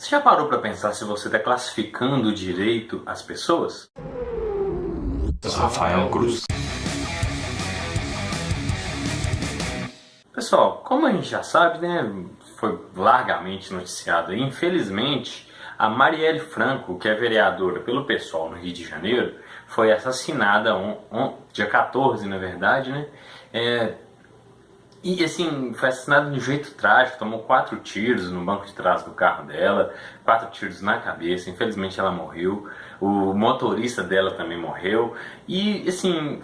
Você já parou para pensar se você está classificando direito as pessoas? Rafael Cruz. Pessoal, como a gente já sabe, né, foi largamente noticiado aí, infelizmente, a Marielle Franco, que é vereadora pelo PSOL no Rio de Janeiro, foi assassinada dia 14, na verdade, né? E assim, foi assassinada de um jeito trágico, tomou 4 tiros no banco de trás do carro dela, 4 tiros na cabeça, infelizmente ela morreu, o motorista dela também morreu, e assim,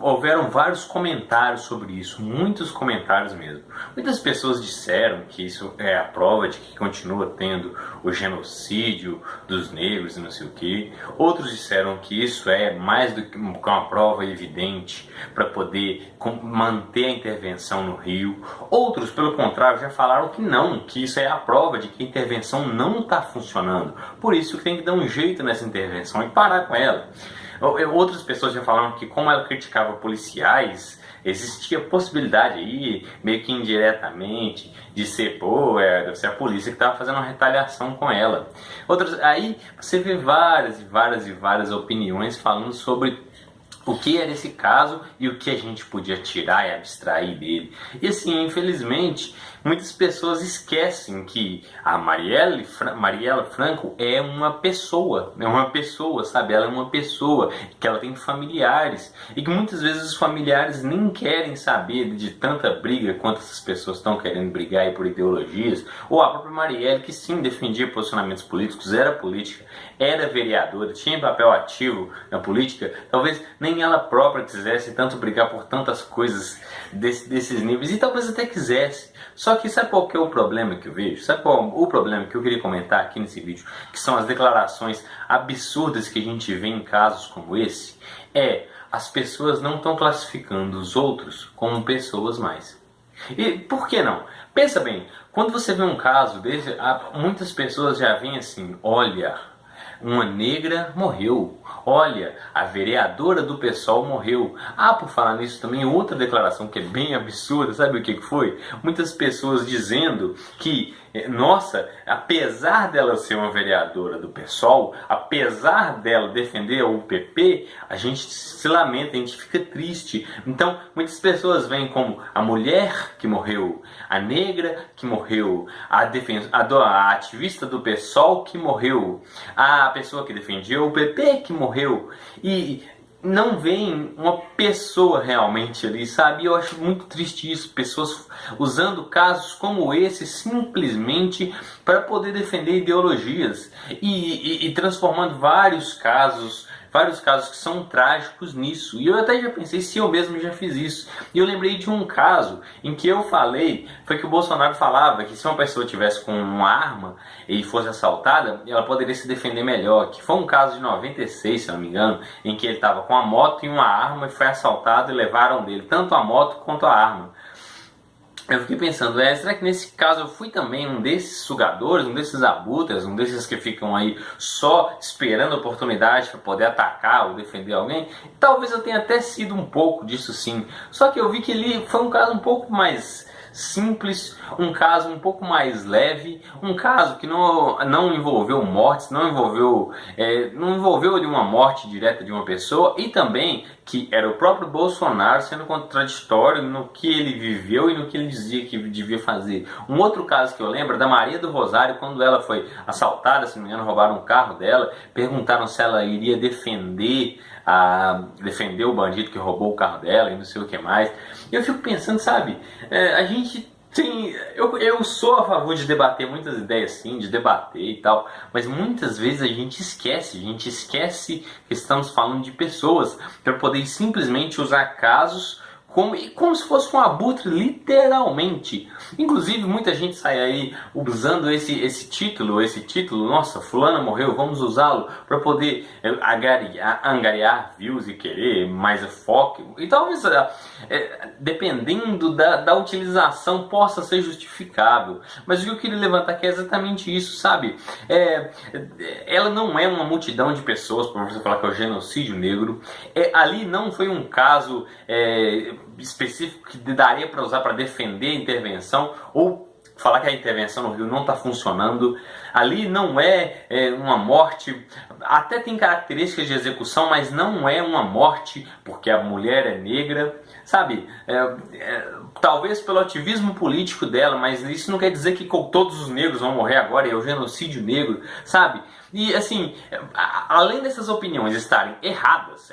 houveram vários comentários sobre isso, muitos comentários mesmo. Muitas pessoas disseram que isso é a prova de que continua tendo o genocídio dos negros e não sei o que. Outros disseram que isso é mais do que uma prova evidente para poder manter a intervenção no Rio. Outros, pelo contrário, já falaram que não, que isso é a prova de que a intervenção não está funcionando. Por isso que tem que dar um jeito nessa intervenção e parar com ela. Outras pessoas já falaram que, como ela criticava policiais, existia possibilidade aí, meio que indiretamente, de ser, deve ser a polícia que estava fazendo uma retaliação com ela. Aí você vê várias opiniões falando sobre o que era esse caso e o que a gente podia tirar e abstrair dele. E assim, infelizmente, muitas pessoas esquecem que a Marielle Franco é uma pessoa, sabe? Ela é uma pessoa, que ela tem familiares e que muitas vezes os familiares nem querem saber de tanta briga quanto essas pessoas estão querendo brigar aí por ideologias. Ou a própria Marielle, que sim, defendia posicionamentos políticos, era política, era vereadora, tinha papel ativo na política, talvez nem ela própria quisesse tanto brigar por tantas coisas desses níveis, e talvez até quisesse. Só que sabe qual que é o problema que eu vejo? Sabe qual o problema que eu queria comentar aqui nesse vídeo? Que são as declarações absurdas que a gente vê em casos como esse. As pessoas não estão classificando os outros como pessoas mais. E por que não? Pensa bem, quando você vê um caso desse, muitas pessoas já veem assim, olha, uma negra morreu. Olha, a vereadora do PSOL morreu. Por falar nisso também, outra declaração que é bem absurda, sabe o que foi? Muitas pessoas dizendo que, nossa, apesar dela ser uma vereadora do PSOL, apesar dela defender o PP, a gente se lamenta, a gente fica triste. Então, muitas pessoas veem como a mulher que morreu, a negra que morreu, a ativista do PSOL que morreu, a pessoa que defendia o PP que morreu, e não vem uma pessoa realmente ali, sabe? Eu acho muito triste isso, pessoas usando casos como esse simplesmente para poder defender ideologias e transformando vários casos que são trágicos nisso. E eu até já pensei se eu mesmo já fiz isso. E eu lembrei de um caso em que eu falei, foi que o Bolsonaro falava que se uma pessoa tivesse com uma arma e fosse assaltada, ela poderia se defender melhor. Que foi um caso de 96, se eu não me engano, em que ele estava com a moto e uma arma e foi assaltado e levaram dele tanto a moto quanto a arma. Eu fiquei pensando, será que nesse caso eu fui também um desses sugadores, um desses abutres, um desses que ficam aí só esperando a oportunidade para poder atacar ou defender alguém? Talvez eu tenha até sido um pouco disso sim. Só que eu vi que ele foi um caso um pouco mais simples, um caso um pouco mais leve, um caso que não envolveu mortes, não envolveu de uma morte direta de uma pessoa, e também que era o próprio Bolsonaro sendo contraditório no que ele viveu e no que ele dizia que devia fazer. Um outro caso que eu lembro é da Maria do Rosário, quando ela foi assaltada, se não me engano, roubaram um carro dela, perguntaram se ela iria defender o bandido que roubou o carro dela e não sei o que mais. Eu fico pensando, sabe, a gente tem... Eu sou a favor de debater muitas ideias sim, de debater e tal, mas muitas vezes a gente esquece que estamos falando de pessoas, para poder simplesmente usar casos como se fosse um abutre, literalmente. Inclusive, muita gente sai aí usando esse título, nossa, fulano morreu, vamos usá-lo para poder angariar views e querer mais foco. E talvez, dependendo da utilização, possa ser justificável. Mas o que eu queria levantar aqui é exatamente isso, sabe? Ela não é uma multidão de pessoas, para você falar que é o genocídio negro. Ali não foi um caso específico que daria para usar para defender a intervenção ou falar que a intervenção no Rio não está funcionando. Ali não é uma morte, até tem características de execução, mas não é uma morte porque a mulher é negra, sabe? Talvez pelo ativismo político dela, mas isso não quer dizer que todos os negros vão morrer agora, é o genocídio negro, sabe? E assim, além dessas opiniões estarem erradas,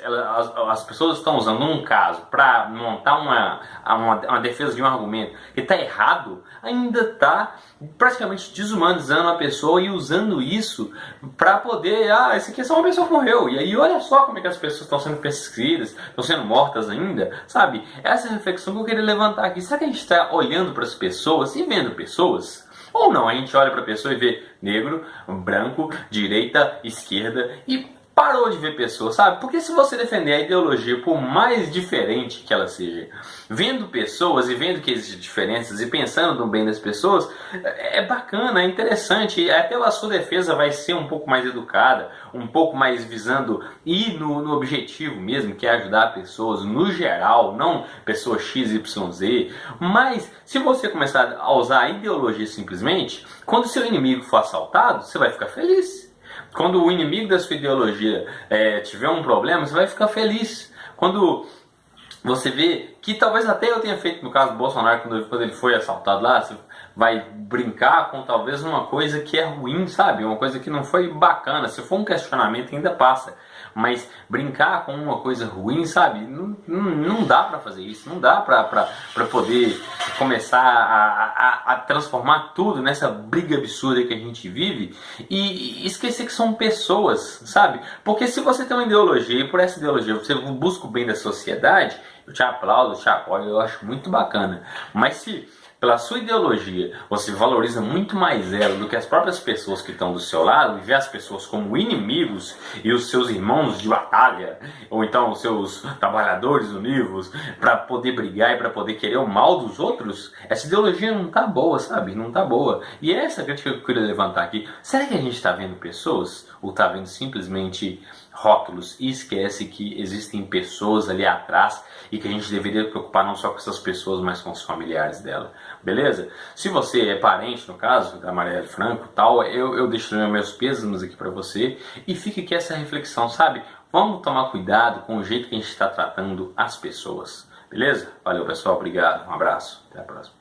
as pessoas estão usando um caso para montar uma defesa de um argumento que está errado, ainda está praticamente desumanizando a pessoa e usando isso para poder, esse aqui é só uma pessoa que morreu, e aí olha só como é que as pessoas estão sendo perseguidas, estão sendo mortas ainda, sabe? Essa é a reflexão que eu queria levantar aqui. Será que a gente está olhando para as pessoas e vendo pessoas? Ou não, a gente olha para a pessoa e vê negro, branco, direita, esquerda e parou de ver pessoas, sabe? Porque se você defender a ideologia, por mais diferente que ela seja, vendo pessoas e vendo que existem diferenças e pensando no bem das pessoas, é bacana, é interessante. Até a sua defesa vai ser um pouco mais educada, um pouco mais visando ir no objetivo mesmo, que é ajudar pessoas no geral, não pessoas X, Y, Z. Mas se você começar a usar a ideologia simplesmente, quando seu inimigo for assaltado, você vai ficar feliz. Quando o inimigo da sua ideologia tiver um problema, você vai ficar feliz. Quando você vê que talvez até eu tenha feito no caso do Bolsonaro, quando ele foi assaltado lá, você vai brincar com talvez uma coisa que é ruim, sabe? Uma coisa que não foi bacana. Se for um questionamento ainda passa. Mas brincar com uma coisa ruim, sabe? Não dá pra fazer isso. Não dá pra poder começar a transformar tudo nessa briga absurda que a gente vive e esquecer que são pessoas, sabe? Porque se você tem uma ideologia e por essa ideologia você busca o bem da sociedade, eu te aplaudo, eu te apoio, eu acho muito bacana. Mas se pela sua ideologia você valoriza muito mais ela do que as próprias pessoas que estão do seu lado e vê as pessoas como inimigos e os seus irmãos de batalha, ou então os seus trabalhadores univos, para poder brigar e para poder querer o mal dos outros, essa ideologia não tá boa, sabe? Não tá boa. E é essa crítica que eu queria levantar aqui. Será que a gente está vendo pessoas ou está vendo simplesmente rótulos e esquece que existem pessoas ali atrás e que a gente deveria preocupar não só com essas pessoas, mas com os familiares dela, beleza? Se você é parente, no caso, da Marielle Franco tal, eu deixo meus pêsames aqui pra você e fica aqui essa reflexão, sabe? Vamos tomar cuidado com o jeito que a gente está tratando as pessoas, beleza? Valeu pessoal, obrigado, um abraço, até a próxima.